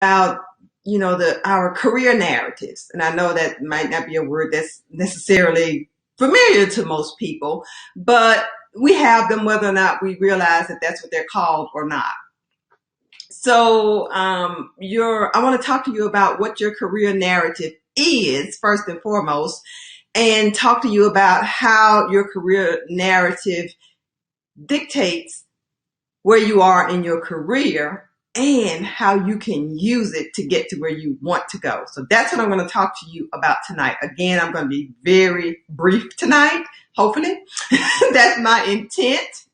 about our career narratives. And I know that might not be a word that's necessarily familiar to most people, but we have them whether or not we realize that that's what they're called or not. So I want to talk to you about what your career narrative is first and foremost, and talk to you about how your career narrative dictates where you are in your career and how you can use it to get to where you want to go. So that's what I'm going to talk to you about tonight. Again, I'm going to be very brief tonight, hopefully. That's my intent.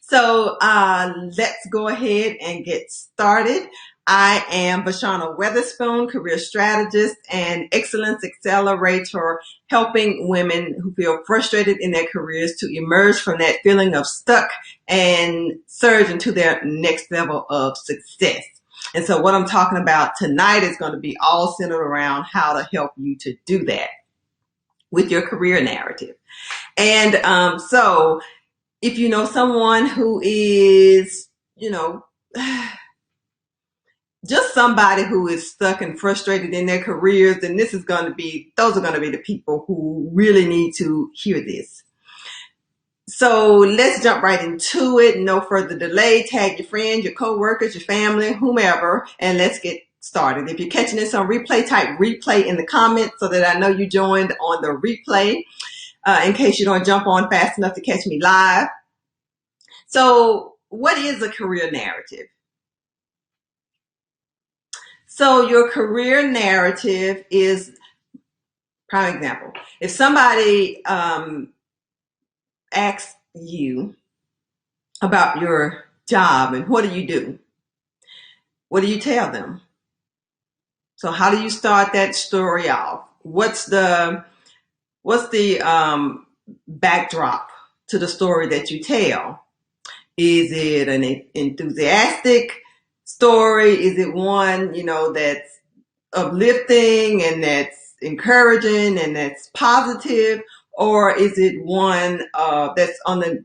So let's go ahead and get started. I am Vashana Weatherspoon, career strategist and excellence accelerator, helping women who feel frustrated in their careers to emerge from that feeling of stuck and surge into their next level of success. And so what I'm talking about tonight is going to be all centered around how to help you to do that with your career narrative. And so if you know someone who is, just somebody who is stuck and frustrated in their careers, then those are going to be the people who really need to hear this. So let's jump right into it. No further delay. Tag your friends, your coworkers, your family, whomever, and let's get started. If you're catching this on replay, type replay in the comments so that I know you joined on the replay, in case you don't jump on fast enough to catch me live. So what is a career narrative? So your career narrative is, prime example, if somebody asks you about your job and what do you do? What do you tell them? So how do you start that story off? What's the backdrop to the story that you tell? Is it an enthusiastic story? Is it one, that's uplifting and that's encouraging and that's positive? Or is it one that's on the,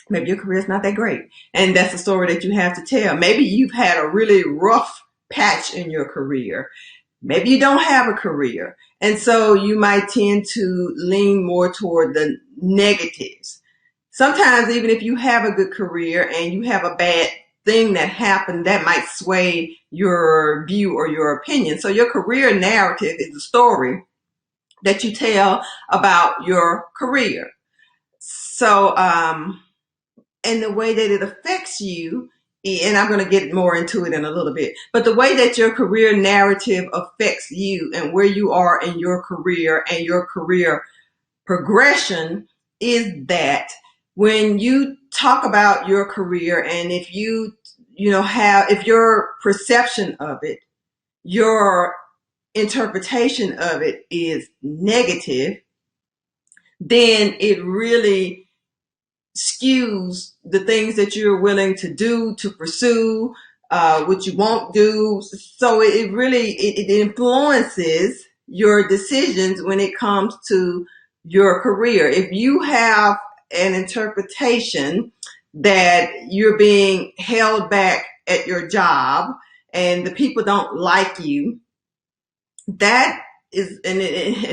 maybe your career is not that great and that's the story that you have to tell. Maybe you've had a really rough patch in your career. Maybe you don't have a career. And so you might tend to lean more toward the negatives. Sometimes even if you have a good career and you have a bad thing that happened, that might sway your view or your opinion. So your career narrative is a story that you tell about your career. So, and the way that it affects you, and I'm going to get more into it in a little bit, but the way that your career narrative affects you and where you are in your career and your career progression is that when you talk about your career and if if your perception of it, your interpretation of it is negative, then it really skews the things that you're willing to do, to pursue, what you won't do. So it influences your decisions when it comes to your career. If you have an interpretation that you're being held back at your job and the people don't like you, that is, and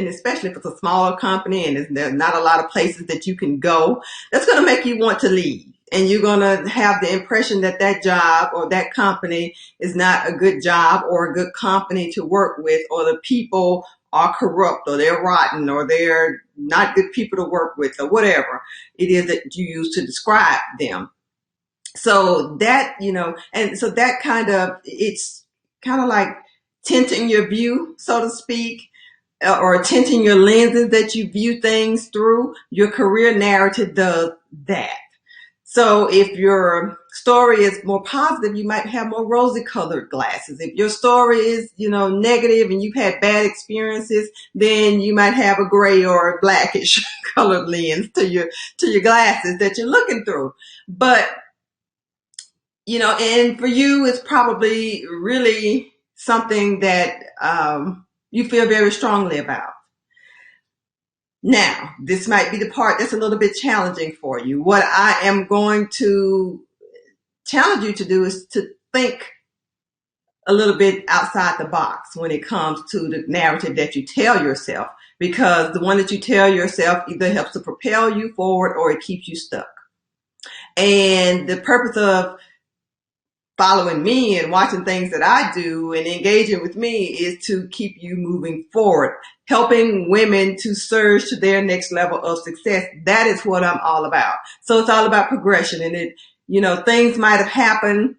especially if it's a smaller company and there's not a lot of places that you can go, that's going to make you want to leave. And you're going to have the impression that that job or that company is not a good job or a good company to work with, or the people are corrupt or they're rotten or they're not good people to work with, or whatever it is that you use to describe them. So that, and so that it's kind of like tinting your view, so to speak, or tinting your lenses that you view things through. Your career narrative does that. So if your story is more positive, you might have more rosy colored glasses. If your story is, negative and you've had bad experiences, then you might have a gray or a blackish colored lens to your glasses that you're looking through. But, and for you, it's probably really something that you feel very strongly about. Now, this might be the part that's a little bit challenging for you. What I am going to challenge you to do is to think a little bit outside the box when it comes to the narrative that you tell yourself, because the one that you tell yourself either helps to propel you forward or it keeps you stuck. And the purpose of following me and watching things that I do and engaging with me is to keep you moving forward, helping women to surge to their next level of success. That is what I'm all about. So it's all about progression, and things might have happened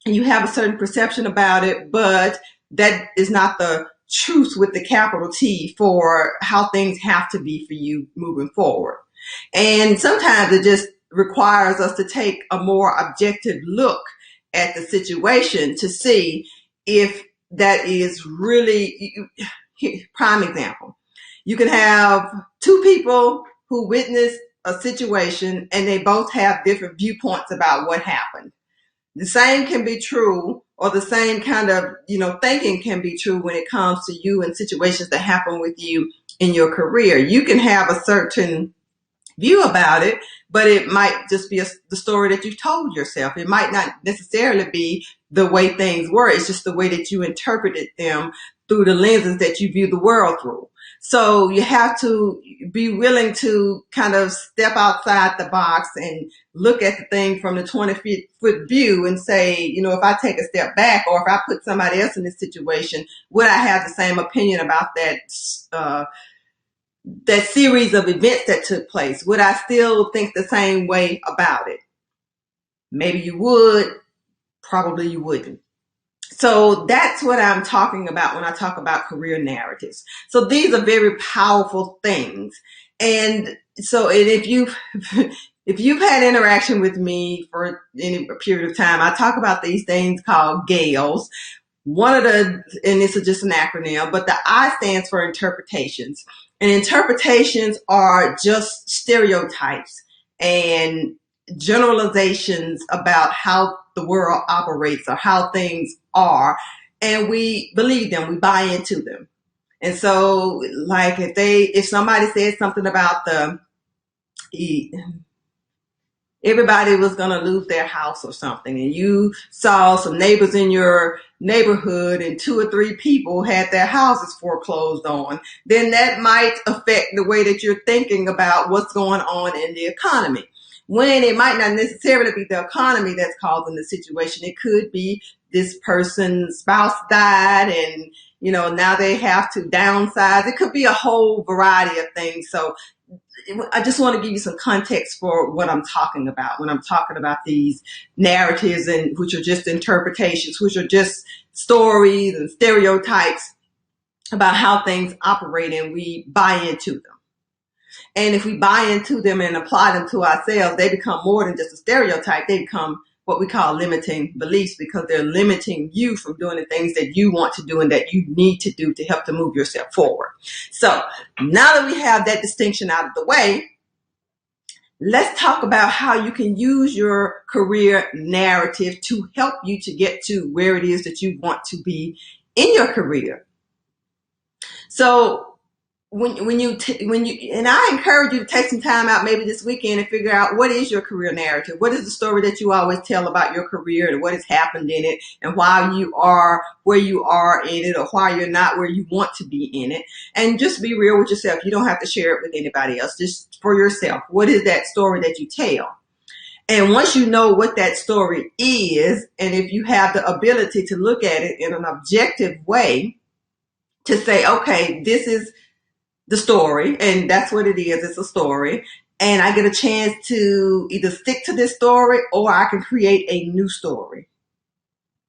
and you have a certain perception about it, but that is not the truth with the capital T for how things have to be for you moving forward. And sometimes it just requires us to take a more objective look at the situation to see if that is really, prime example. You can have two people who witness a situation and they both have different viewpoints about what happened. The same can be true, or the same kind of, thinking can be true when it comes to you and situations that happen with you in your career. You can have a certain view about it, but it might just be the story that you've told yourself. It might not necessarily be the way things were. It's just the way that you interpreted them through the lenses that you view the world through. So you have to be willing to kind of step outside the box and look at the thing from the 20-foot view and say, if I take a step back, or if I put somebody else in this situation, would I have the same opinion about that series of events that took place? Would I still think the same way about it? Maybe you would, probably you wouldn't. So that's what I'm talking about when I talk about career narratives. So these are very powerful things. And so if you've had interaction with me for any period of time, I talk about these things called GALES. And this is just an acronym, but the I stands for interpretations. And interpretations are just stereotypes and generalizations about how the world operates or how things are. And we believe them, we buy into them. And so, like, if somebody said something about everybody was going to lose their house or something, and you saw some neighbors in your neighborhood and 2 or 3 people had their houses foreclosed on, then that might affect the way that you're thinking about what's going on in the economy. When it might not necessarily be the economy that's causing the situation. It could be this person's spouse died and, now they have to downsize. It could be a whole variety of things. So I just want to give you some context for what I'm talking about when I'm talking about these narratives, and which are just interpretations, which are just stories and stereotypes about how things operate, and we buy into them. And if we buy into them and apply them to ourselves, they become more than just a stereotype. They become what we call limiting beliefs, because they're limiting you from doing the things that you want to do and that you need to do to help to move yourself forward. So now that we have that distinction out of the way, let's talk about how you can use your career narrative to help you to get to where it is that you want to be in your career. So when you and I encourage you to take some time out maybe this weekend and figure out, what is your career narrative? What is the story that you always tell about your career and what has happened in it, and why you are where you are in it, or why you're not where you want to be in it. And just be real with yourself. You don't have to share it with anybody else. Just for yourself. What is that story that you tell? And once you know what that story is, and if you have the ability to look at it in an objective way, to say, okay, this is the story, and that's what it is. It's a story, and I get a chance to either stick to this story, or I can create a new story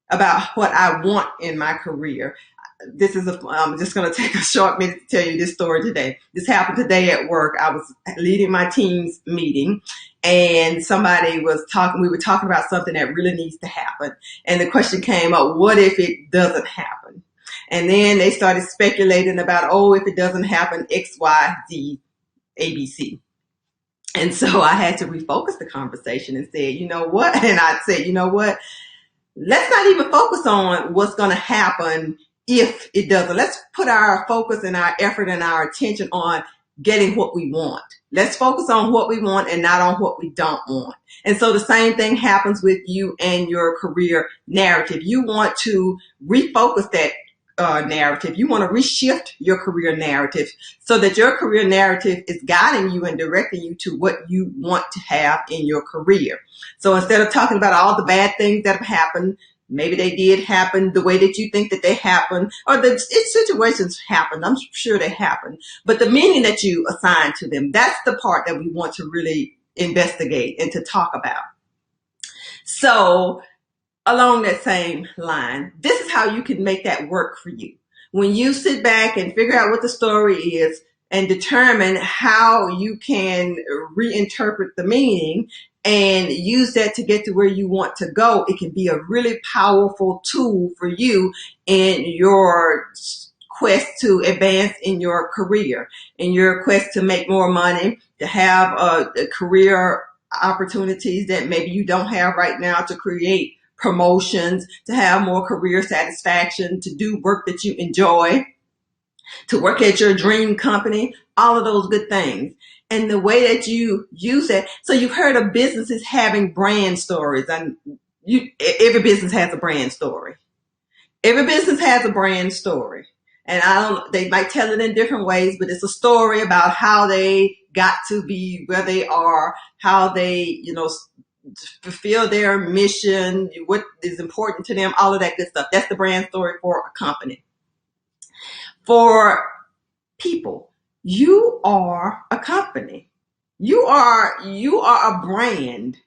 about what I want in my career. I'm just going to take a short minute to tell you this story today. This happened today at work. I was leading my team's meeting, and we were talking about something that really needs to happen. And the question came up, what if it doesn't happen? And then they started speculating about, if it doesn't happen, X, Y, Z, ABC. And so I had to refocus the conversation and said, you know what? And I said, you know what? Let's not even focus on what's going to happen if it doesn't. Let's put our focus and our effort and our attention on getting what we want. Let's focus on what we want and not on what we don't want. And so the same thing happens with you and your career narrative. You want to refocus that narrative. You want to reshift your career narrative so that your career narrative is guiding you and directing you to what you want to have in your career. So instead of talking about all the bad things that have happened, maybe they did happen the way that you think that they happen, or the situations happened. I'm sure they happened. But the meaning that you assign to them, that's the part that we want to really investigate and to talk about. So along that same line, this is how you can make that work for you. When you sit back and figure out what the story is and determine how you can reinterpret the meaning and use that to get to where you want to go, it can be a really powerful tool for you in your quest to advance in your career, in your quest to make more money, to have career opportunities that maybe you don't have right now, to create promotions, to have more career satisfaction, to do work that you enjoy, to work at your dream company, all of those good things. And the way that you use it, so you've heard of businesses having brand stories, and every business has a brand story. Every business has a brand story. And they might tell it in different ways, but it's a story about how they got to be where they are, how they, fulfill their mission, what is important to them, all of that good stuff. That's the brand story for a company. For people, you are a company. You are a brand.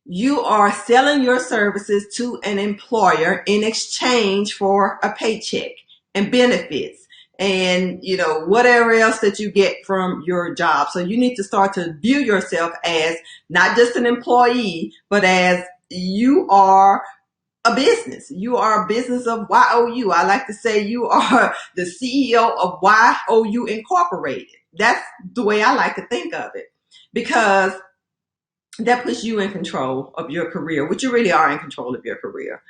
You are selling your services to an employer in exchange for a paycheck and benefits and, whatever else that you get from your job. So you need to start to view yourself as not just an employee, but as you are a business. You are a business of YOU. I like to say you are the CEO of YOU Incorporated. That's the way I like to think of it, because that puts you in control of your career, which you really are in control of your career.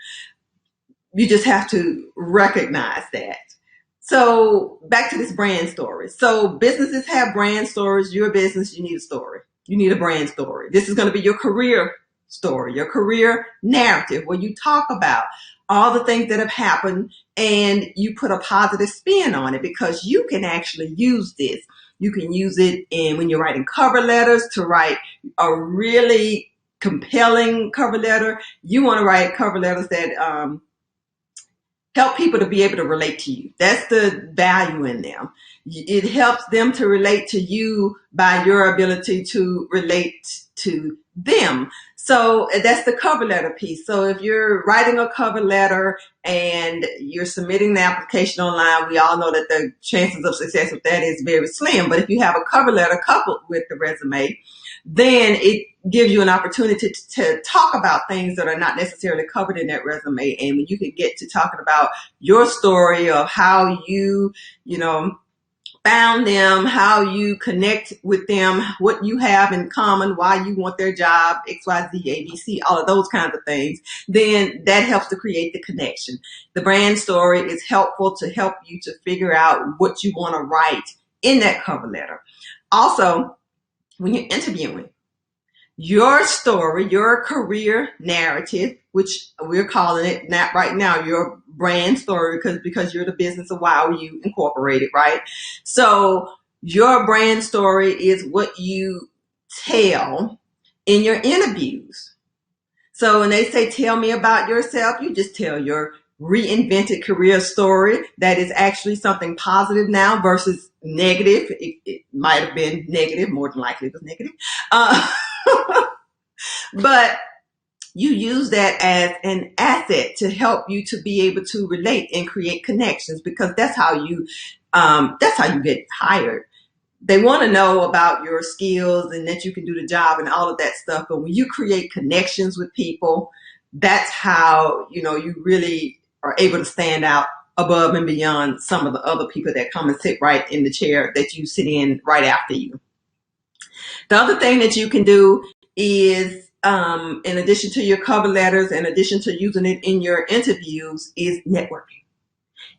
You just have to recognize that. So back to this brand story. So businesses have brand stories. You're a business, you need a story. You need a brand story. This is going to be your career story, your career narrative, where you talk about all the things that have happened and you put a positive spin on it, because you can actually use this. You can use it when you're writing cover letters, to write a really compelling cover letter. You want to write cover letters that help people to be able to relate to you. That's the value in them. It helps them to relate to you by your ability to relate to them. So that's the cover letter piece. So if you're writing a cover letter and you're submitting the application online, we all know that the chances of success with that is very slim. But if you have a cover letter coupled with the resume, then it gives you an opportunity to talk about things that are not necessarily covered in that resume. And when you can get to talking about your story of how you, found them, how you connect with them, what you have in common, why you want their job, XYZ, ABC, all of those kinds of things, then that helps to create the connection. The brand story is helpful to help you to figure out what you want to write in that cover letter. Also, when you're interviewing, your story, your career narrative, which we're calling it not right now, your brand story, because you're the business of YOU Incorporated, right? So your brand story is what you tell in your interviews. So when they say, tell me about yourself, you just tell your reinvented career story that is actually something positive now versus negative. It might have been negative, more than likely it was negative. But you use that as an asset to help you to be able to relate and create connections, because that's how you get hired. They want to know about your skills and that you can do the job and all of that stuff. But when you create connections with people, that's how, you really are able to stand out above and beyond some of the other people that come and sit right in the chair that you sit in right after you. The other thing that you can do is, in addition to your cover letters, in addition to using it in your interviews, is networking.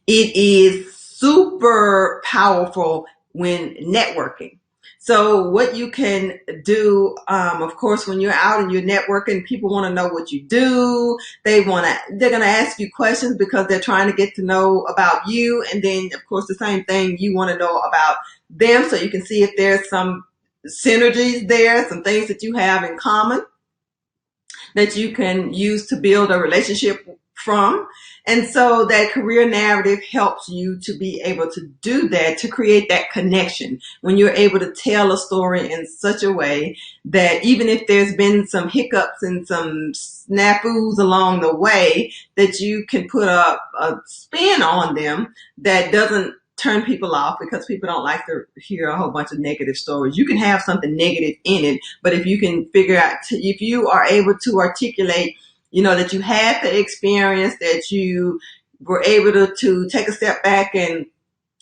It is super powerful when networking. So what you can do, of course, when you're out and you're networking, people want to know what you do. They're going to ask you questions because they're trying to get to know about you. And then, of course, the same thing, you want to know about them so you can see if there's some synergies there, some things that you have in common that you can use to build a relationship from. And so that career narrative helps you to be able to do that, to create that connection when you're able to tell a story in such a way that even if there's been some hiccups and some snafus along the way, that you can put a spin on them that doesn't turn people off, because people don't like to hear a whole bunch of negative stories. You can have something negative in it, but if you can figure out, if you are able to articulate, that you had the experience, that you were able to take a step back and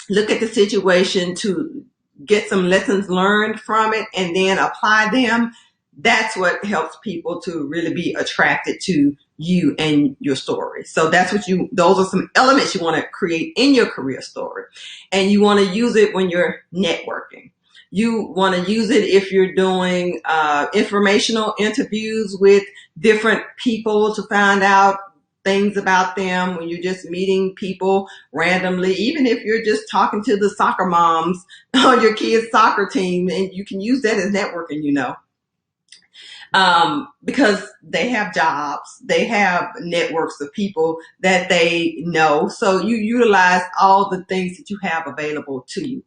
look at the situation to get some lessons learned from it and then apply them, that's what helps people to really be attracted to you and your story. So those are some elements you want to create in your career story. And you want to use it when you're networking. You want to use it if you're doing informational interviews with different people to find out things about them, when you're just meeting people randomly, even if you're just talking to the soccer moms on your kids' soccer team, and you can use that as networking, because they have jobs, they have networks of people that they know. So you utilize all the things that you have available to you.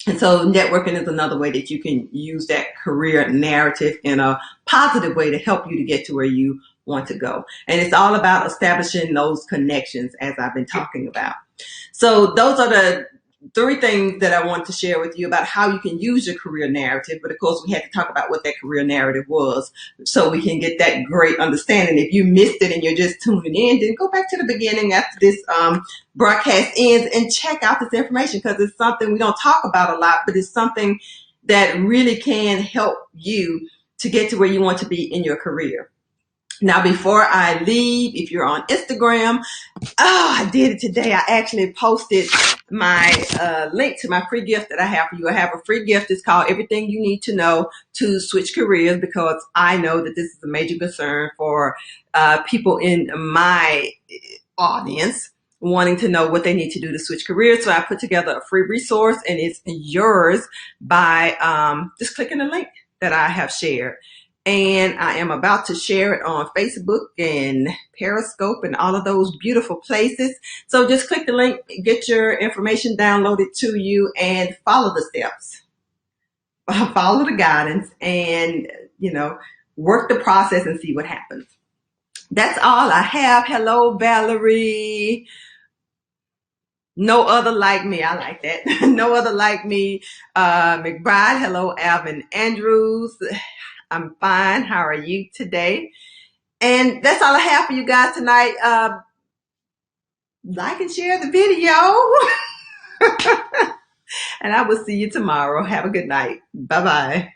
And so networking is another way that you can use that career narrative in a positive way to help you to get to where you want to go. And it's all about establishing those connections, as I've been talking about. So those are the 3 things that I want to share with you about how you can use your career narrative. But of course, we had to talk about what that career narrative was so we can get that great understanding. If you missed it and you're just tuning in, then go back to the beginning after this broadcast ends and check out this information, because it's something we don't talk about a lot, but it's something that really can help you to get to where you want to be in your career. Now, before I leave, if you're on Instagram, I did it today. I actually posted my link to my free gift that I have for you. I have a free gift. It's called Everything You Need to Know to Switch Careers, because I know that this is a major concern for people in my audience wanting to know what they need to do to switch careers. So I put together a free resource, and it's yours by just clicking the link that I have shared. And I am about to share it on Facebook and Periscope and all of those beautiful places. So just click the link, get your information downloaded to you, and follow the steps. Follow the guidance, and, work the process and see what happens. That's all I have. Hello, Valerie. No other like me. I like that. No other like me. McBride. Hello, Alvin Andrews. I'm fine. How are you today? And that's all I have for you guys tonight. Like and share the video. And I will see you tomorrow. Have a good night. Bye-bye.